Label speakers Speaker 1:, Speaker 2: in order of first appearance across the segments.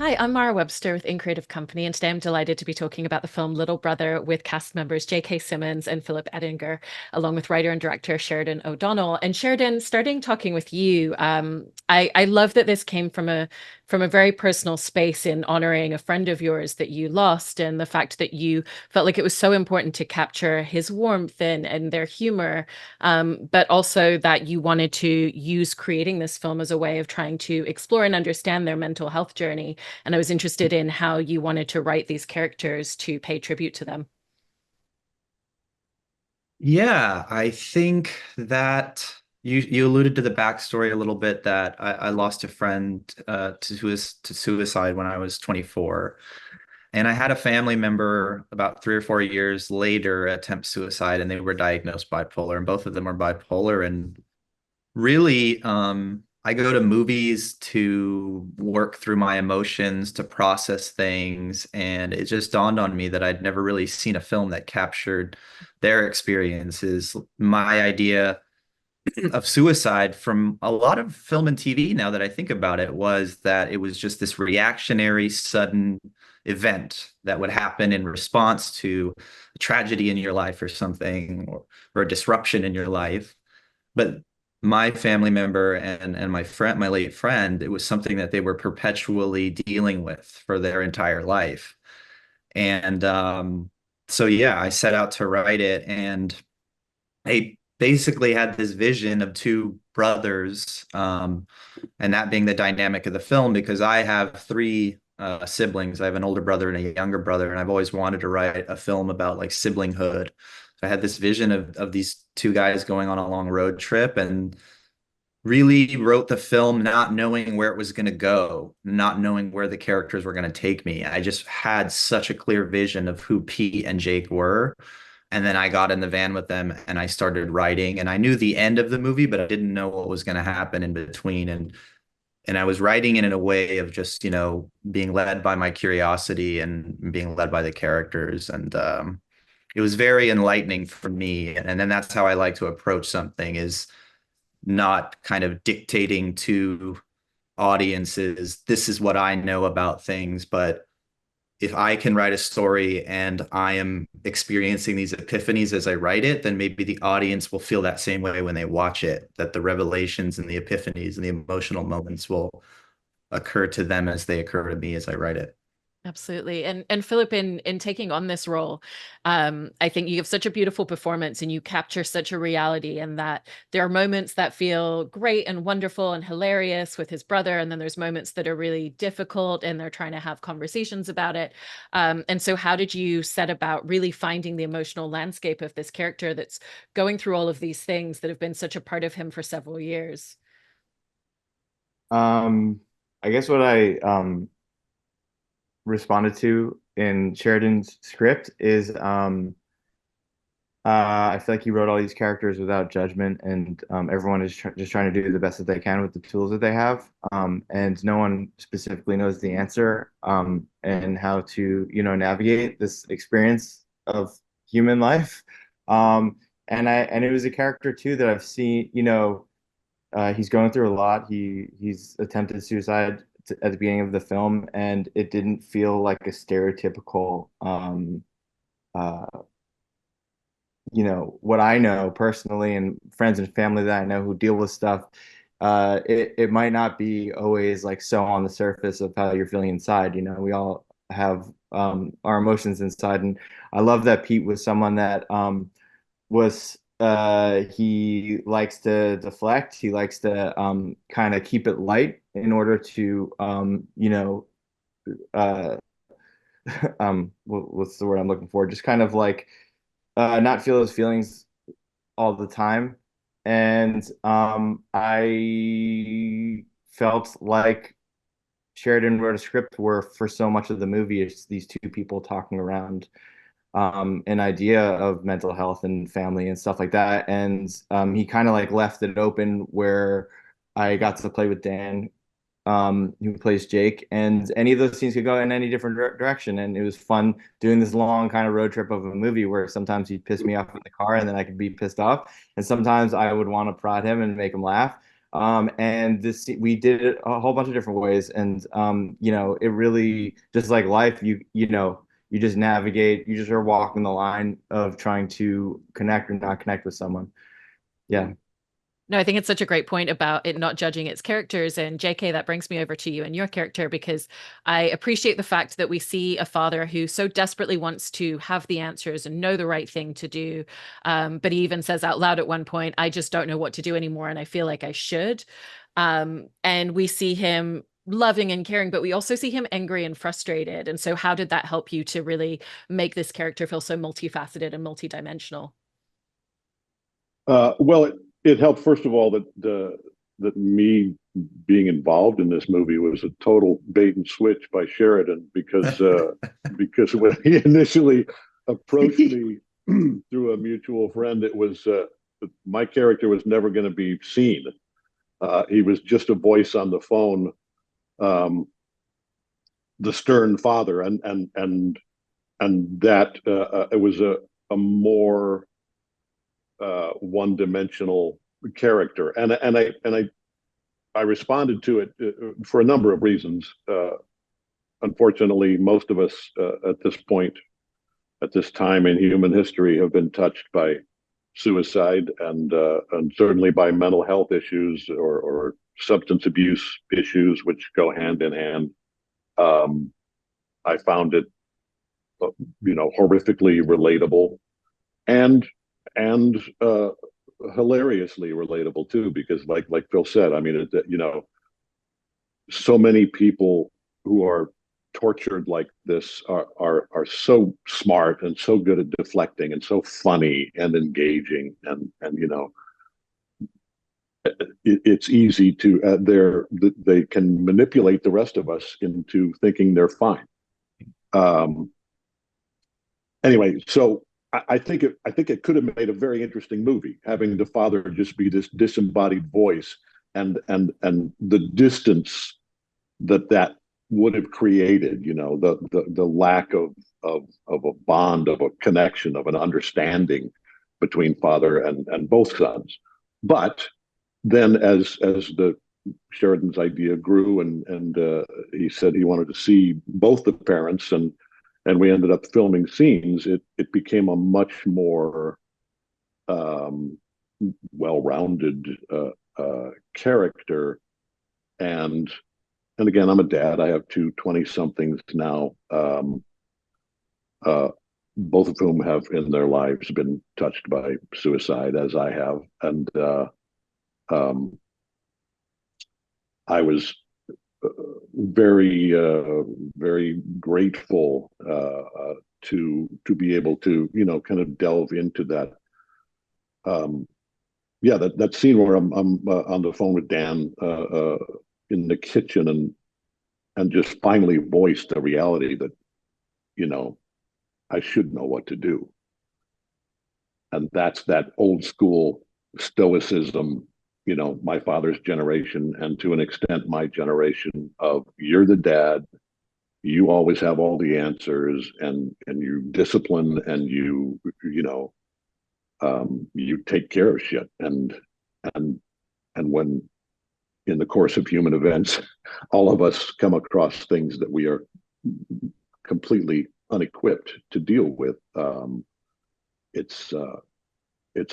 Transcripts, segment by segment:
Speaker 1: Hi, I'm Mara Webster with In Creative Company, and today I'm delighted to be talking about the film Little Brother with cast members J.K. Simmons and Philip Ettinger, along with writer and director Sheridan O'Donnell. And Sheridan, starting talking with you, I love that this came from a very personal space in honoring a friend of yours that you lost, and the fact that you felt like it was so important to capture his warmth and their humor, but also that you wanted to use creating this film as a way of trying to explore and understand their mental health journey. And I was interested in how you wanted to write these characters to pay tribute to them.
Speaker 2: Yeah, I think that you alluded to the backstory a little bit that I lost a friend to suicide when I was 24. And I had a family member about 3 or 4 years later attempt suicide, and they were diagnosed bipolar, and both of them are bipolar. And really, I go to movies to work through my emotions, to process things, and it just dawned on me that I'd never really seen a film that captured their experiences. My idea of suicide from a lot of film and TV, now that I think about it, was that it was just this reactionary, sudden event that would happen in response to a tragedy in your life or something, or a disruption in your life. But my family member and my friend, my late friend, it was something that they were perpetually dealing with for their entire life. And so yeah, I set out to write it, and I basically had this vision of two brothers, and that being the dynamic of the film, because I have three siblings. I have an older brother and a younger brother, and I've always wanted to write a film about like siblinghood. So I had this vision of these two guys going on a long road trip, and really wrote the film not knowing where it was going to go, not knowing where the characters were going to take me. I just had such a clear vision of who Pete and Jake were. And then I got in the van with them and I started writing, and I knew the end of the movie, but I didn't know what was going to happen in between. And I was writing it in a way of just, being led by my curiosity and being led by the characters. And it was very enlightening for me. And then that's how I like to approach something, is not kind of dictating to audiences, this is what I know about things, but if I can write a story and I am experiencing these epiphanies as I write it, then maybe the audience will feel that same way when they watch it, that the revelations and the epiphanies and the emotional moments will occur to them as they occur to me as I write it.
Speaker 1: Absolutely. And Philip, in taking on this role, I think you give such a beautiful performance and you capture such a reality, and that there are moments that feel great and wonderful and hilarious with his brother, and then there's moments that are really difficult and they're trying to have conversations about it. And so how did you set about really finding the emotional landscape of this character that's going through all of these things that have been such a part of him for several years?
Speaker 3: Um, I guess what I responded to in Sheridan's script is I feel like he wrote all these characters without judgment, and everyone is just trying to do the best that they can with the tools that they have, and no one specifically knows the answer, and how to, navigate this experience of human life. And it was a character too that I've seen, he's going through a lot. He's attempted suicide at the beginning of the film, and it didn't feel like a stereotypical, uh, what I know personally and friends and family that I know who deal with stuff. It might not be always like so on the surface of how you're feeling inside. We all have our emotions inside, and I love that Pete was someone that was he likes to deflect. He likes to kind of keep it light in order to uh what's the word I'm looking for? Just kind of like not feel his feelings all the time. And I felt like Sheridan wrote a script where for so much of the movie it's these two people talking around an idea of mental health and family and stuff like that. And he kind of like left it open where I got to play with Dan, who plays Jake, and any of those scenes could go in any different direction. And it was fun doing this long kind of road trip of a movie where sometimes he'd piss me off in the car and then I could be pissed off. And sometimes I would want to prod him and make him laugh. And this we did it a whole bunch of different ways, and it really just like life, you just navigate, you just are walking the line of trying to connect or not connect with someone. Yeah.
Speaker 1: No, I think it's such a great point about it not judging its characters. And JK, that brings me over to you and your character, because I appreciate the fact that we see a father who so desperately wants to have the answers and know the right thing to do. But he even says out loud at one point, I just don't know what to do anymore, and I feel like I should. And we see him loving and caring, but we also see him angry and frustrated. And so how did that help you to really make this character feel so multifaceted and multidimensional?
Speaker 4: Well, it helped first of all that me being involved in this movie was a total bait and switch by Sheridan because when he initially approached me through a mutual friend, it was my character was never going to be seen. He was just a voice on the phone, the stern father, and that it was a more one-dimensional character, and I responded to it for a number of reasons. Unfortunately, most of us at this point, at this time in human history, have been touched by suicide and certainly by mental health issues or substance abuse issues, which go hand in hand. I found it, horrifically relatable, and and hilariously relatable too, because like Phil said, I mean, so many people who are tortured like this are so smart and so good at deflecting and so funny and engaging, and it's easy to they can manipulate the rest of us into thinking they're fine. Anyway, so I think it could have made a very interesting movie, having the father just be this disembodied voice, and the distance that would have created, the lack of a bond, of a connection, of an understanding between father and both sons. But then, as the Sheridan's idea grew, and he said he wanted to see both the parents, and we ended up filming scenes, it became a much more well-rounded character. And again, I'm a dad. I have two 20-somethings now, both of whom have in their lives been touched by suicide, as I have. And I was very, very grateful to be able to, kind of delve into that. That scene where I'm on the phone with Dan in the kitchen, and just finally voice the reality that, I should know what to do. And that's that old school stoicism, my father's generation, and to an extent my generation, of you're the dad, you always have all the answers, and you discipline, and you take care of shit, and when in the course of human events all of us come across things that we are completely unequipped to deal with, it's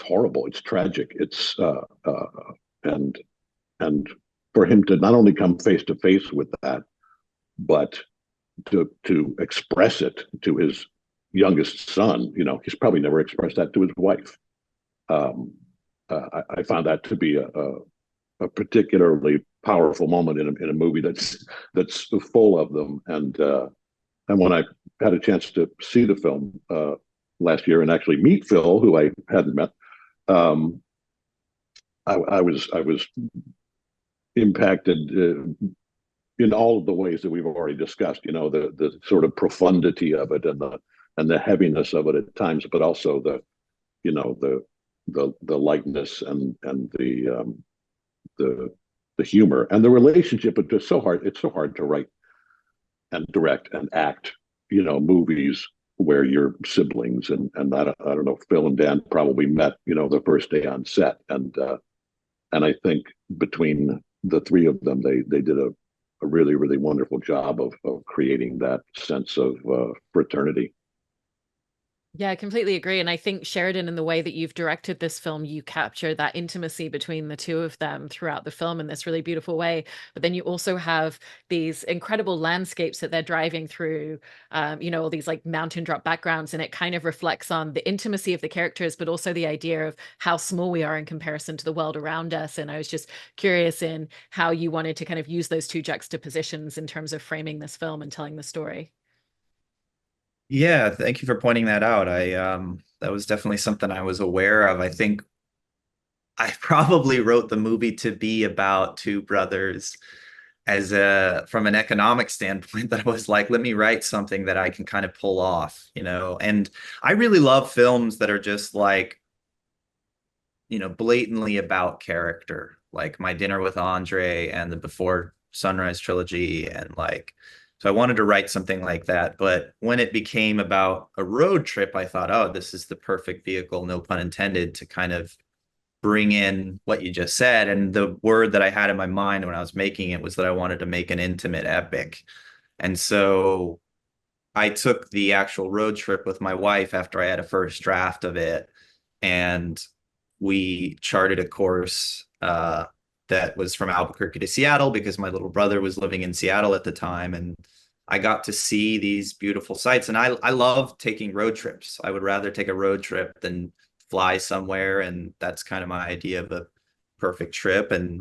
Speaker 4: horrible, it's tragic, and for him to not only come face to face with that, but to express it to his youngest son, he's probably never expressed that to his wife. I found that to be a particularly powerful moment in a movie that's full of them. And when I had a chance to see the film last year and actually meet Phil, who I hadn't met, I was impacted in all of the ways that we've already discussed. The sort of profundity of it, and the heaviness of it at times, but also the lightness, and the humor and the relationship. It's just so hard. It's so hard to write and direct and act, movies where you're siblings, and I don't know. Phil and Dan probably met, the first day on set, and and I think between the three of them, they did a really, really wonderful job of creating that sense of fraternity.
Speaker 1: Yeah, I completely agree. And I think Sheridan, in the way that you've directed this film, you capture that intimacy between the two of them throughout the film in this really beautiful way. But then you also have these incredible landscapes that they're driving through, all these like mountain drop backgrounds. And it kind of reflects on the intimacy of the characters, but also the idea of how small we are in comparison to the world around us. And I was just curious in how you wanted to kind of use those two juxtapositions in terms of framing this film and telling the story.
Speaker 2: Yeah, thank you for pointing that out. I that was definitely something I was aware of. I think I probably wrote the movie to be about two brothers as a from an economic standpoint that I was like, let me write something that I can kind of pull off, you know. And I really love films that are just like, you know, blatantly about character, like My Dinner with Andre and the Before Sunrise trilogy. And like, so I wanted to write something like that. But when it became about a road trip, I thought, oh, this is the perfect vehicle, no pun intended, to kind of bring in what you just said. And the word that I had in my mind when I was making it was that I wanted to make an intimate epic. And so I took the actual road trip with my wife after I had a first draft of it, and we charted a course that was from Albuquerque to Seattle because my little brother was living in Seattle at the time, and I got to see these beautiful sights. And I love taking road trips. I would rather take a road trip than fly somewhere, and that's kind of my idea of a perfect trip. And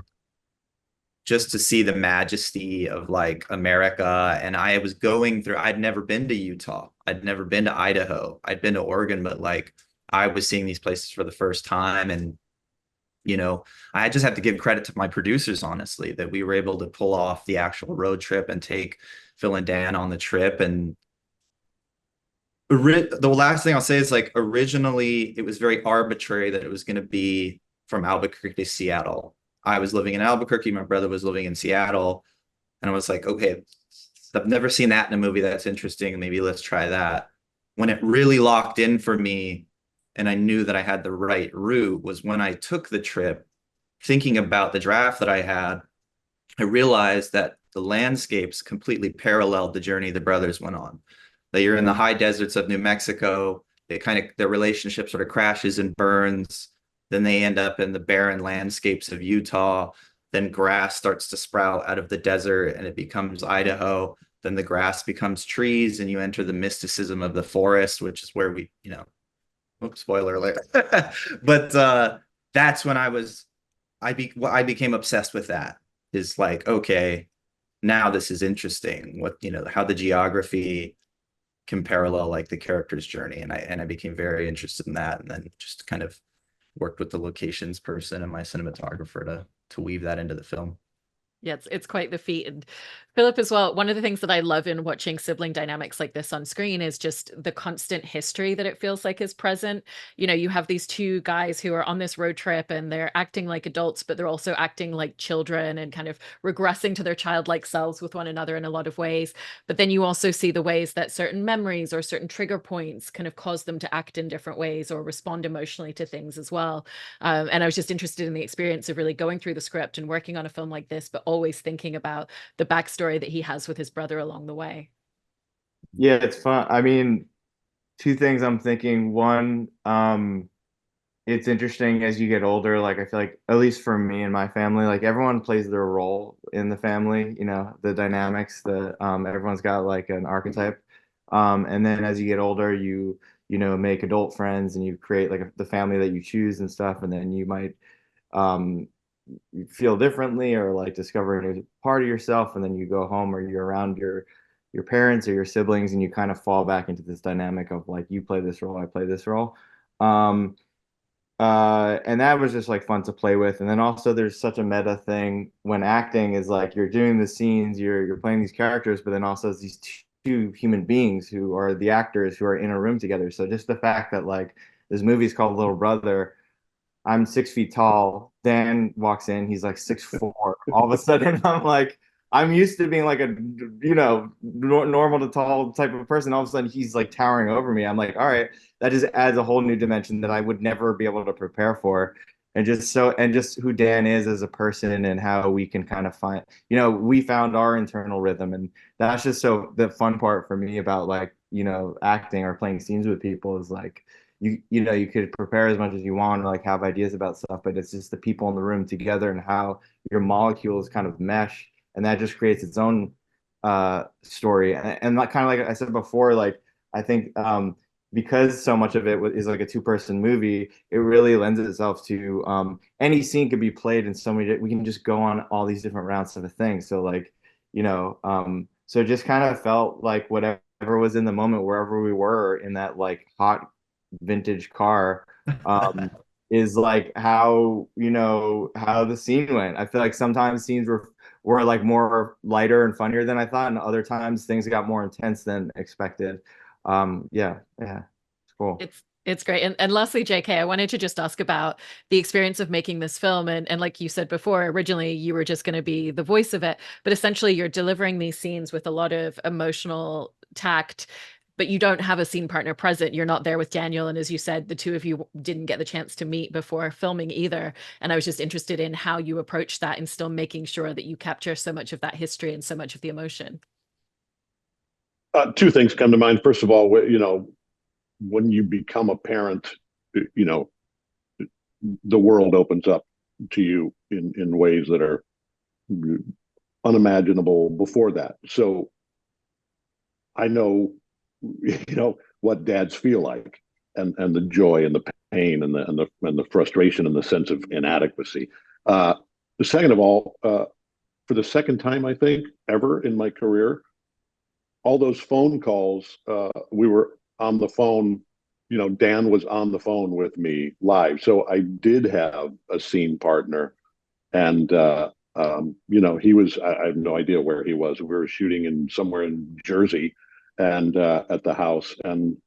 Speaker 2: just to see the majesty of like America. And I was going through, I'd never been to Utah. I'd never been to Idaho. I'd been to Oregon, but like I was seeing these places for the first time. And, you know, I just have to give credit to my producers, honestly, that we were able to pull off the actual road trip and take Phil and Dan on the trip. And the last thing I'll say is like originally it was very arbitrary that it was going to be from Albuquerque to Seattle. I was living in Albuquerque, my brother was living in Seattle, and I was like, okay, I've never seen that in a movie. That's interesting. Maybe let's try that. When it really locked in for me and I knew that I had the right route was when I took the trip, thinking about the draft that I had, I realized that the landscapes completely paralleled the journey the brothers went on. That you're in the high deserts of New Mexico. It kind of their relationship sort of crashes and burns. Then they end up in the barren landscapes of Utah. Then grass starts to sprout out of the desert and it becomes Idaho. Then the grass becomes trees and you enter the mysticism of the forest, which is where we, you know, oops, spoiler alert. But that's when I became obsessed with that. Is like, okay, now this is interesting. What, you know, how the geography can parallel like the character's journey. And I became very interested in that. And then just kind of worked with the locations person and my cinematographer to weave that into the film.
Speaker 1: Yeah, it's quite the feat. And Philip as well, one of the things that I love in watching sibling dynamics like this on screen is just the constant history that it feels like is present. You know, you have these two guys who are on this road trip and they're acting like adults, but they're also acting like children and kind of regressing to their childlike selves with one another in a lot of ways. But then you also see the ways that certain memories or certain trigger points kind of cause them to act in different ways or respond emotionally to things as well. And I was just interested in the experience of really going through the script and working on a film like this, but always thinking about the backstory that he has with his brother along the way.
Speaker 3: Yeah, it's fun. I mean, two things I'm thinking. One, it's interesting as you get older. Like I feel like, at least for me and my family, like everyone plays their role in the family. You know, the dynamics. Everyone's got like an archetype. And then as you get older, you know make adult friends and you create like the family that you choose and stuff. And then you might um, feel differently or like discover a new part of yourself, and then you go home or you're around your parents or your siblings and you kind of fall back into this dynamic of like you play this role, I play this role. um and that was just like fun to play with. And then also there's such a meta thing when acting is like you're doing the scenes, you're playing these characters, but then also as these two human beings who are the actors who are in a room together. So just the fact that like this movie's called Little Brother, I'm 6 feet tall. Dan walks in, he's like 6'4". All of a sudden, I'm like, I'm used to being like a, normal to tall type of person. All of a sudden, he's like towering over me. I'm like, all right, that just adds a whole new dimension that I would never be able to prepare for. and just who Dan is as a person and how we can kind of find, we found our internal rhythm. And that's just so the fun part for me about like, acting or playing scenes with people is like, you could prepare as much as you want or like have ideas about stuff, but it's just the people in the room together and how your molecules kind of mesh, and that just creates its own story. And like, kind of like I said before, like I think because so much of it is like a two-person movie, it really lends itself to any scene could be played in so many. We can just go on all these different routes of a thing. So like, so it just kind of felt like whatever was in the moment, wherever we were in that like hot vintage car, is like how how the scene went. I feel like sometimes scenes were like more lighter and funnier than I thought, and other times things got more intense than expected. Yeah, it's cool.
Speaker 1: It's great. And lastly, JK, I wanted to just ask about the experience of making this film. And like you said before, originally you were just going to be the voice of it, but essentially you're delivering these scenes with a lot of emotional tact, but you don't have a scene partner present. You're not there with Daniel. And as you said, the two of you didn't get the chance to meet before filming either. And I was just interested in how you approach that and still making sure that you capture so much of that history and so much of the emotion.
Speaker 4: Two things come to mind. First of all, when you become a parent, you know, the world opens up to you in ways that are unimaginable before that. So I know, what dads feel like, and the joy and the pain and the frustration and the sense of inadequacy. The second of all, for the second time I think ever in my career, all those phone calls, we were on the phone. Dan was on the phone with me live, so I did have a scene partner, and he was. I have no idea where he was. We were shooting in somewhere in Jersey, and at the house, and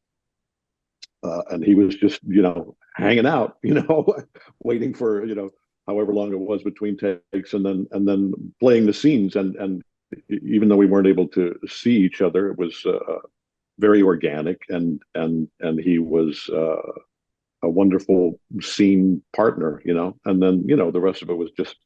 Speaker 4: he was just hanging out, waiting for however long it was between takes, and then playing the scenes, and even though we weren't able to see each other, it was very organic, and he was a wonderful scene partner, and then the rest of it was just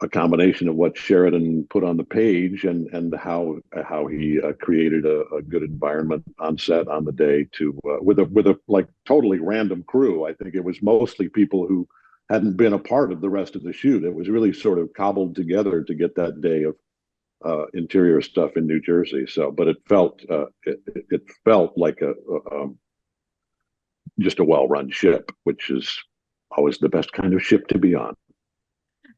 Speaker 4: a combination of what Sheridan put on the page and how he created a good environment on set on the day to with a like totally random crew. I think it was mostly people who hadn't been a part of the rest of the shoot. It was really sort of cobbled together to get that day of interior stuff in New Jersey. So, but it felt like just a well-run ship, which is always the best kind of ship to be on.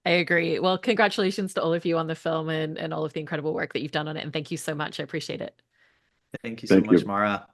Speaker 1: I agree. Well, congratulations to all of you on the film and all of the incredible work that you've done on it. And thank you so much. I appreciate it.
Speaker 2: Thank you so
Speaker 4: Thank
Speaker 2: much,
Speaker 4: you.
Speaker 2: Mara.